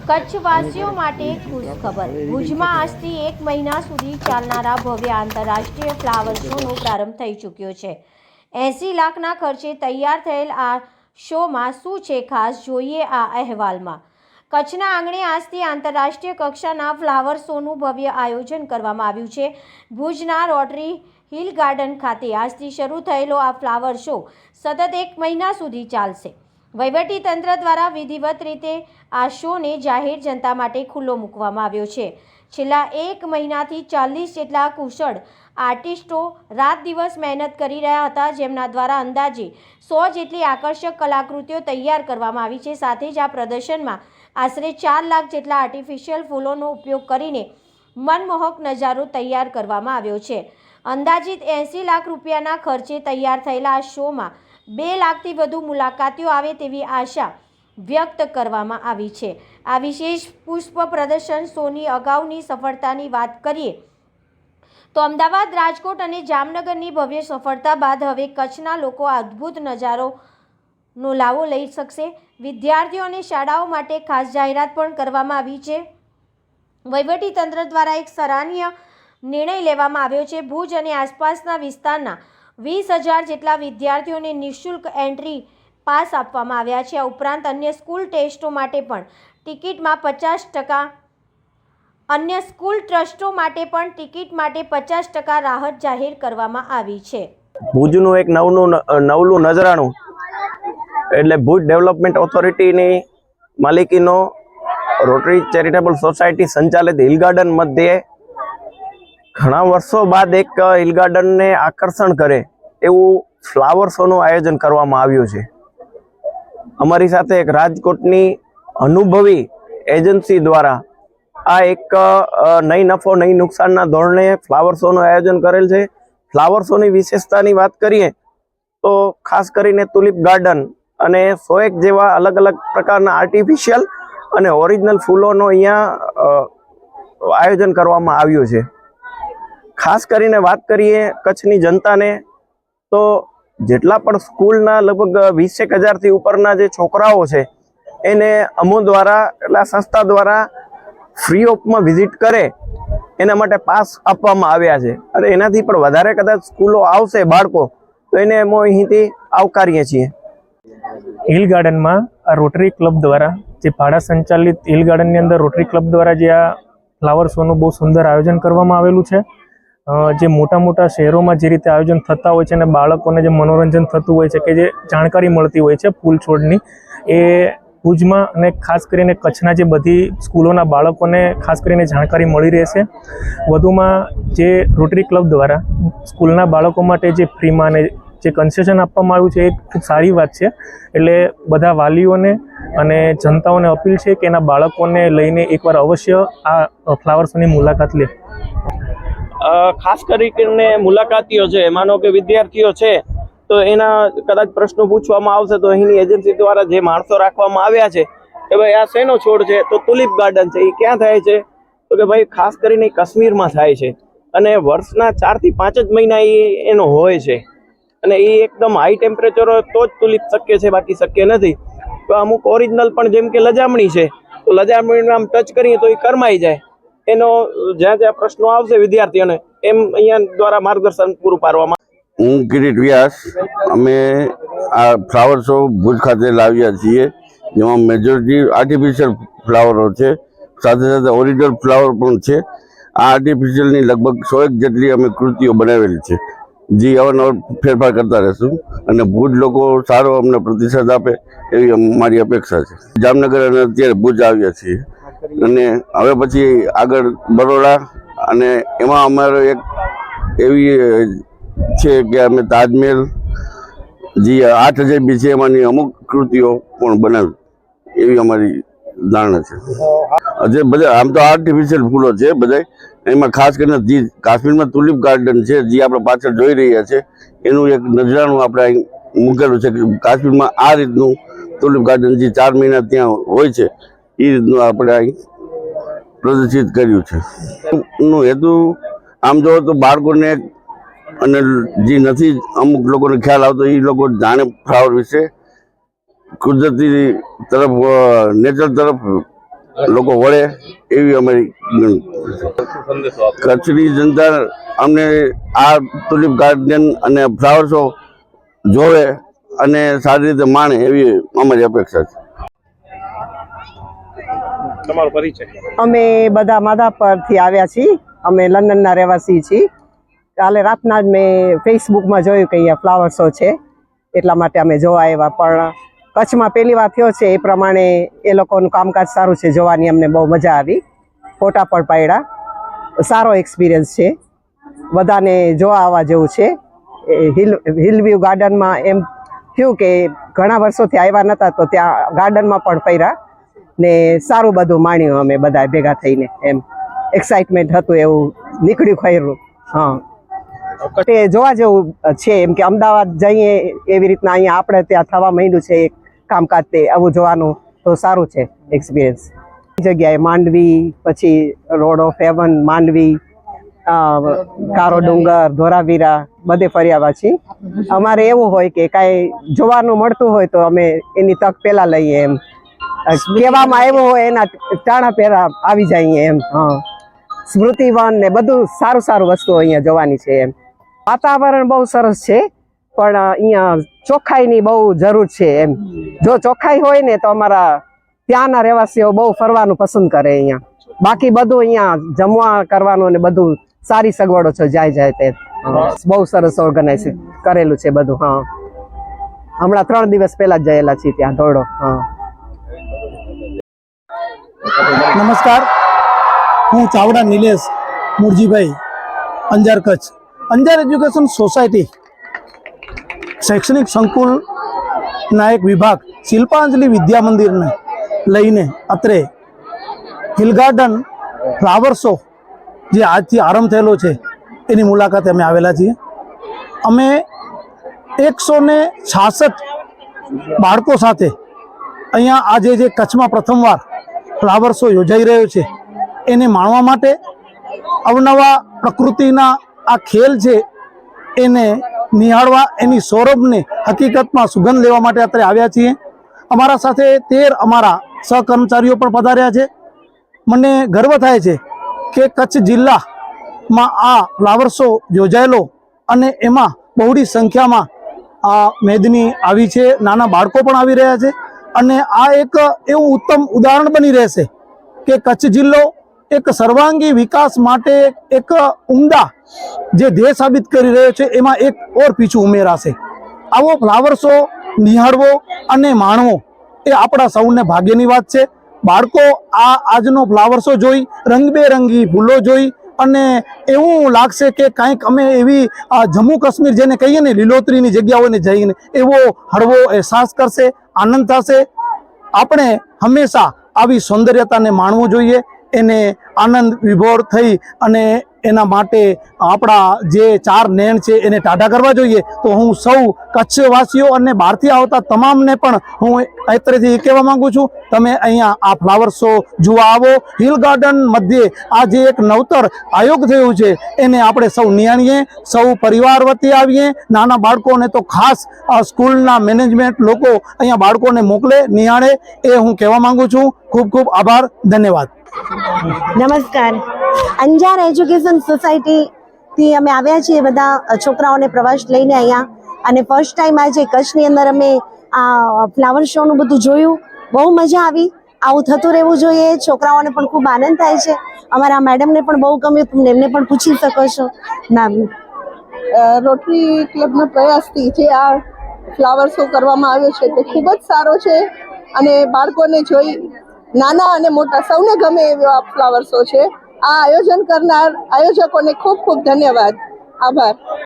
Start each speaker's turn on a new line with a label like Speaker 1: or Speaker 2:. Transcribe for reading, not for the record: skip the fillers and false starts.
Speaker 1: કચ્છવાસીઓ માટે ખુશ ખબર. ભુજમાં આજથી 1 મહિના સુધી ચાલનારા ભવ્ય આંતરરાષ્ટ્રીય ફ્લાવર શોનો પ્રારંભ થઈ ચૂક્યો છે. 80 લાખના ખર્ચે તૈયાર થયેલ આ શોમાં શું છે ખાસ, જોઈએ આ અહેવાલમાં. કચ્છના આંગણે આજથી આંતરરાષ્ટ્રીય કક્ષાના ફ્લાવર શોનું ભવ્ય આયોજન કરવામાં આવ્યું છે. ભુજના રોટરી હિલ ગાર્ડન ખાતે આજથી શરૂ થયેલો આ ફ્લાવર શો સતત 1 મહિના સુધી ચાલશે. વહીવટીતંત્ર દ્વારા વિધિવત રીતે આ શોને જાહેર જનતા માટે ખુલ્લો મૂકવામાં આવ્યો છે. છેલ્લા 1 મહિનાથી 40 જેટલા કુશળ આર્ટિસ્ટો રાત દિવસ મહેનત કરી રહ્યા હતા, જેમના દ્વારા અંદાજે 100 જેટલી આકર્ષક કલાકૃતિઓ તૈયાર કરવામાં આવી છે. સાથે જ આ પ્રદર્શનમાં આશરે 4 લાખ જેટલા આર્ટિફિશિયલ ફૂલોનો ઉપયોગ કરીને મનમોહક નજારો તૈયાર કરવામાં આવ્યો છે. અંદાજિત 80 લાખ રૂપિયાના ખર્ચે તૈયાર થયેલા આ શોમાં 2 લાખથી વધુ મુલાકાતીઓ આવે તેવી આશા વ્યક્ત કરવામાં આવી છે. આ વિશેષ પુષ્પ પ્રદર્શન શોની અગાઉની સફળતાની વાત કરીએ તો અમદાવાદ, રાજકોટ અને જામનગરની ભવ્ય સફળતા બાદ હવે કચ્છના લોકો આ અદ્ભુત નજારોનો લાવો લઈ શકશે. વિદ્યાર્થીઓ અને શાળાઓ માટે ખાસ જાહેરાત પણ કરવામાં આવી છે. વહીવટીતંત્ર દ્વારા એક સરાહનીય નિર્ણય લેવામાં આવ્યો છે. ભુજ અને આસપાસના વિસ્તારના 20,000 જેટલા વિદ્યાર્થીઓને નિઃશુલ્ક એન્ટ્રી પાસ આપવામાં આવ્યા છે. આ ઉપરાંત અન્ય સ્કૂલ ટેસ્ટો માટે પણ ટિકિટમાં 50%, અન્ય સ્કૂલ ટ્રસ્ટો માટે પણ ટિકિટ માટે 50% રાહત જાહેર કરવામાં આવી છે.
Speaker 2: ભુજનું એક નવલું નજરાણું એટલે ભુજ ડેવલપમેન્ટ ઓથોરિટીની માલિકીનો રોટરી ચેરિટેબલ સોસાયટી સંચાલિત હિલ ગાર્ડન મધ્યે ઘણા વર્ષો બાદ એક હિલ ગાર્ડનને આકર્ષણ કરે એવું ફ્લાવર શોનું આયોજન કરવામાં આવ્યું છે. અમારી સાથે એક રાજકોટની અનુભવી એજન્સી દ્વારા આ એક નહીં નફો નહીં નુકસાનના ધોરણે ફ્લાવર શોનું આયોજન કરેલ છે. ફ્લાવર શોની વિશેષતાની વાત કરીએ તો ખાસ કરીને તુલિપ ગાર્ડન અને 101 જેવા અલગ અલગ પ્રકારના આર્ટિફિશિયલ અને ઓરિજિનલ ફૂલોનો અહીંયા આયોજન કરવામાં આવ્યું છે. ખાસ કરીને વાત કરીએ કચ્છની જનતાને તો જેટલા પણ સ્કૂલના લગભગ 20,000થી ઉપરના જે છોકરાઓ છે એને અમો દ્વારા એટલે સંસ્થા દ્વારા ફ્રી ઓફમાં વિઝિટ કરે એના માટે પાસ આપવામાં આવ્યા છે. અને એનાથી પણ વધારે કદાચ સ્કૂલો આવશે બાળકો તો એને અમે અહીંથી આવકારીએ છીએ.
Speaker 3: હિલ ગાર્ડનમાં આ રોટરી ક્લબ દ્વારા જે ભાડા સંચાલિત હિલ ગાર્ડનની અંદર રોટરી ક્લબ દ્વારા જે આ ફ્લાવર શોનું બહુ સુંદર આયોજન કરવામાં આવેલું છે. જે મોટા મોટા શહેરોમાં જે રીતે આયોજન થતા હોય છે અને બાળકોને જે મનોરંજન થતું હોય છે કે જે જાણકારી મળતી હોય છે ફૂલ છોડની, એ ભુજમાં અને ખાસ કરીને કચ્છના જે બધી સ્કૂલોના બાળકોને ખાસ કરીને જાણકારી મળી રહેશે. વધુમાં જે રોટરી ક્લબ દ્વારા સ્કૂલના બાળકો માટે જે ફ્રીમાં અને જે કન્સેશન આપવામાં આવ્યું છે એ ખૂબ સારી વાત છે. એટલે બધા વાલીઓને અને જનતાઓને અપીલ છે કે એના બાળકોને લઈને એકવાર અવશ્ય આ ફ્લાવર શોની મુલાકાત લે.
Speaker 2: ખાસ કરીને મુલાકાતીઓ છે, માનો કે વિદ્યાર્થીઓ છે તો એના કદાચ પ્રશ્નો પૂછવામાં આવશે તો અહીંની એજન્સી દ્વારા જે માણસો રાખવામાં આવ્યા છે કે ભાઈ આ શેનો છોડ છે તો તુલિપ ગાર્ડન છે, એ ક્યાં થાય છે તો કે ભાઈ ખાસ કરીને કાશ્મીરમાં થાય છે અને વર્ષના 4 થી 5 જ મહિના એનો હોય છે અને એ એકદમ હાઈ ટેમ્પરેચર તો જ તુલિપ શક્ય છે, બાકી શક્ય નથી. તો અમુક ઓરિજિનલ પણ જેમ કે લજામણી છે તો લજામણીને આમ ટચ કરીએ તો એ કરમાઈ જાય. એનો જ્યાં જ્યાં પ્રશ્નો આવશે વિદ્યાર્થીઓને એમ અહીંયા દ્વારા માર્ગદર્શન પૂરું પાડવામાં.
Speaker 4: હું કિરીટ વ્યાસ. અમે આ ફ્લાવર શો ભુજ ખાતે લાવ્યા છીએ, જેમાં મેજોરિટી આર્ટિફિશિયલ ફ્લાવરો છે, સાથે સાથે ઓરિજિનલ ફ્લાવર પણ છે. આ આર્ટિફિશિયલની લગભગ 100 જેટલી અમે કૃતિઓ બનાવેલી છે, જે અવારનવાર ફેરફાર કરતા રહેશું અને ભુજ લોકો સારો અમને પ્રતિસાદ આપે એવી મારી અપેક્ષા છે. જામનગર અને અત્યારે ભુજ આવ્યા છીએ અને હવે પછી આગળ બરોડા, અને એમાં અમારો એક એવી છે કે અમે તાજમહેલ જે 8,000 બી છે એમાંની અમુક કૃતિઓ પણ બનાવી એવી અમારી ધારણા છે. જે બધા આમ તો આર્ટિફિશિયલ ફૂલો છે બધા, એમાં ખાસ કરીને જે કાશ્મીરમાં તુલિપ ગાર્ડન છે જે આપણે પાછળ જોઈ રહ્યા છે એનું એક નજરાણું આપણે અહીં મૂકેલું છે કે કાશ્મીરમાં આ રીતનું તુલિપ ગાર્ડન જે 4 મહિના ત્યાં હોય છે એ રીતનું આપણે અહીં પ્રદર્શિત કર્યું છે. નું હેતુ આમ જો તો બાળકોને અને જે નથી અમુક લોકોને ખ્યાલ આવતો એ લોકો જાણે ફ્લાવર વિશે, કુદરતી તરફ નેચર તરફ લોકો વળે એવી અમારી કચ્છની જનતા અમને આ ટુલિપ ગાર્ડન અને ફ્લાવર શો જોવે અને સારી રીતે માણે એવી અમારી અપેક્ષા છે.
Speaker 3: તમારો પરિચય?
Speaker 5: અમે બધા માધાપરથી આવ્યા છીએ. અમે લંડનના રહેવાસી છીએ. કાલે રાતના જ મેં ફેસબુકમાં જોયું કે અહીંયા ફ્લાવર શો છે, એટલા માટે અમે જોવા આવ્યા. પણ કચ્છમાં પહેલી વાર થયો છે, એ પ્રમાણે એ લોકોનું કામકાજ સારું છે, જોવાની અમને બહુ મજા આવી. ફોટા પણ પાડ્યા. સારો એક્સપિરિયન્સ છે, બધાને જોવા આવવા જેવું છે. હિલ વ્યૂ ગાર્ડનમાં એમ થયું કે ઘણા વર્ષોથી આવ્યા નહોતા, તો ત્યાં ગાર્ડનમાં પણ ફર્યા ને સારું બધું માણ્યું અમે બધા ભેગા થઈને. એમ એક્સાઇટમેન્ટ હતું, એવું નીકળ્યું ખરું. હા, તે જોવા જેવું છે. એમ કે અમદાવાદ જઈએ એવી રીતના અહીંયા આપણે ત્યાં થવા માંડ્યું છે એક કામકાજ, તે આવું જોવાનું તો સારું છે એક્સપિરિયન્સ. જગ્યાએ માંડવી, પછી રોડ ઓફ હેવન, માંડવી, કારો ડુંગર, ધોરાવીરા બધે ફર્યા છીએ. અમારે એવું હોય કે કાંઈ જોવાનું મળતું હોય તો અમે એની તક પહેલાં લઈએ. એમ કહેવામાં આવ્યું હોય એના ટાણા પહેલા આવી જઈએ. એમ હા, સ્મૃતિવન ને બધું સારું સારું વસ્તુઓ અહીંયા જોવાની છે. એમ વાતાવરણ બહુ સરસ છે, પણ અહીંયા ચોખ્ખાઈની બહુ જરૂર છે. એમ જો ચોખ્ખાઈ હોય ને તો અમારા ત્યાંના રહેવાસીઓ બહુ ફરવાનું પસંદ કરે અહીંયા. બાકી બધું અહીંયા જમવા કરવાનું ને બધું સારી સગવડો છે, જાય તે બહુ સરસ ઓર્ગેનાઇઝ કરેલું છે બધું. હા, હમણાં 3 દિવસ પહેલા જ ગયેલા છીએ ત્યાં ધોરડો. હા,
Speaker 6: નમસ્કાર, હું ચાવડા નિલેશ મુરજીભાઈ, અંજાર કચ્છ. અંજાર એજ્યુકેશન સોસાયટી શૈક્ષણિક સંકુલના એક વિભાગ શિલ્પાંજલિ વિદ્યા મંદિરને લઈને અત્રે હિલ ગાર્ડન ફ્લાવર શો જે આજથી આરંભ થયેલો છે એની મુલાકાતે અમે આવેલા છીએ. અમે 166 બાળકો સાથે અહીંયા આજે જે કચ્છમાં પ્રથમવાર ફ્લાવર શો યોજાઈ રહ્યો છે એને માણવા માટે, અવનવા પ્રકૃતિના આ ખેલ છે એને નિહાળવા, એની સૌરભને હકીકતમાં સુગંધ લેવા માટે અત્યારે આવ્યા છીએ. અમારા સાથે 13 અમારા સહકર્મચારીઓ પણ પધાર્યા છે. મને ગર્વ થાય છે કે કચ્છ જિલ્લામાં આ ફ્લાવર શો યોજાયેલો અને એમાં બહોળી સંખ્યામાં મેદની આવી છે, નાના બાળકો પણ આવી રહ્યા છે. અને આ એક એવું ઉત્તમ ઉદાહરણ બની રહેશે કે કચ્છ જિલ્લો એક સર્વાંગી વિકાસ માટે એક ઉમદા જે ધ્યેય સાબિત કરી રહ્યો છે, એમાં એક ઓર પીછું ઉમેરાશે. આવો ફ્લાવર શો નિહાળવો અને માણવો એ આપણા સૌને ભાગ્યની વાત છે. બાળકો આજનો ફ્લાવર શો જોઈ, રંગબેરંગી ફૂલો જોઈ અને એવું લાગશે કે કંઈક અમે એવી જમ્મુ કાશ્મીર જેને કહીએ ને લીલોતરીની જગ્યાઓને જઈને એવો હળવો અહેસાસ કરશે, આનંદ થશે. આપણે હંમેશા આવી સૌંદર્યતાને માણવું જોઈએ, એને આનંદ વિભોર થઈ અને એના માટે આપણા જે 4 નયન છે એને ટાઢા કરવા જોઈએ. તો હું સૌ કચ્છવાસીઓ અને બહારથી આવતા તમામને પણ હું અત્રેથી કહેવા માંગુ છું, તમે અહીંયા આ ફ્લાવર શો જોવા આવો. હિલ ગાર્ડન મધ્યે આ જે એક નવતર આયોગ થયું છે એને આપણે સૌ નિહાળીએ, સૌ પરિવાર વતી આવીએ. નાના બાળકોને તો ખાસ સ્કૂલના મેનેજમેન્ટ લોકો અહીંયા બાળકોને મોકલે, નિહાળે, એ હું કહેવા માંગુ છું. ખૂબ ખૂબ આભાર, ધન્યવાદ.
Speaker 7: નમસ્કાર, અંજાર એજ્યુકેશન સોસાયટીથી અમે આવ્યા છીએ બધા છોકરાઓને પ્રવાસ લઈને અહીંયા. અને ફર્સ્ટ ટાઈમ આજે કચ્છની અંદર અમે આ ફ્લાવર શોનું બધું જોયું, બહુ મજા આવી. આવું થતું રહેવું જોઈએ, છોકરાઓને પણ ખૂબ આનંદ થાય છે. અમારા મેડમને પણ બહુ ગમ્યું, તમે એમને પણ પૂછી શકો છો. મેમ,
Speaker 8: રોટરી ક્લબના પ્રયાસથી જે આ ફ્લાવર શો કરવામાં આવ્યો છે તે ખૂબ જ સારો છે અને બાળકોને જોઈ નાના અને મોટા સૌને ગમે એવો આ ફ્લાવર શો છે. આ આયોજન કરનાર આયોજકોને ખૂબ ખૂબ ધન્યવાદ, આભાર.